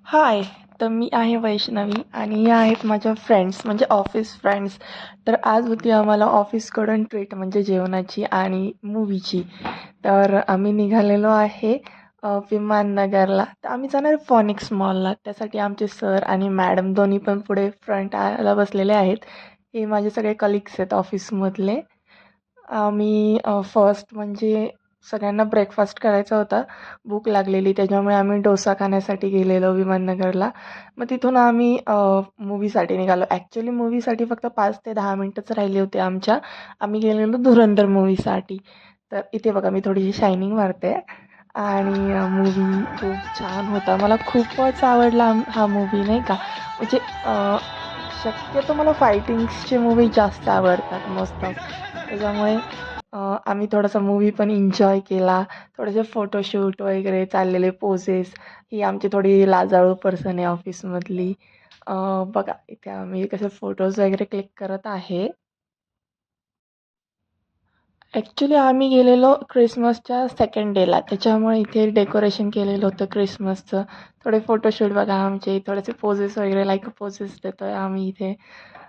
हाय. तर मी आहे वैष्णवी आणि या आहेत माझ्या फ्रेंड्स म्हणजे ऑफिस फ्रेंड्स. तर आज होती आम्हाला ऑफिसकडून ट्रीट म्हणजे जेवणाची आणि मूव्हीची. तर आम्ही निघालेलो आहे विमाननगरला. तर आम्ही जाणार आहे फॉनिक्स मॉलला. त्यासाठी आमचे सर आणि मॅडम दोन्ही पण पुढे फ्रंटला बसलेले आहेत. हे माझे सगळे कलिग्स आहेत ऑफिसमधले. आम्ही फर्स्ट म्हणजे सगळ्यांना ब्रेकफास्ट करायचा होता. भूक लागलेली त्याच्यामुळे आम्ही डोसा खाण्यासाठी गेलेलो विमाननगरला. मग तिथून आम्ही मूव्हीसाठी निघालो. ॲक्च्युली मूव्हीसाठी फक्त 5 ते 10 मिनटंच राहिली होती आमच्या. आम्ही गेलेलो धुरंधर मूव्हीसाठी. तर इथे बघा मी थोडीशी शायनिंग मारते आणि मूव्ही खूप छान होता. मला खूपच आवडला हा मूव्ही नाही का. म्हणजे शक्यतो मला फायटिंग्सचे मूव्ही जास्त आवडतात मस्त. त्याच्यामुळे आम्ही थोडासा मूव्ही पण एन्जॉय केला. थोडेसे फोटोशूट वगैरे चाललेले पोजेस. ही आमची थोडी लाजाळू पर्सन आहे ऑफिसमधली. बघा इथे आम्ही कसे फोटोज वगैरे क्लिक करत आहे. ॲक्च्युली आम्ही गेलेलो क्रिसमसच्या सेकंड डेला. त्याच्यामुळे इथे डेकोरेशन केलेलं होतं क्रिसमसचं. थोडे फोटोशूट बघा आमचे थोडेसे पोजेस वगैरे लाईक पोजेस देतोय आम्ही इथे.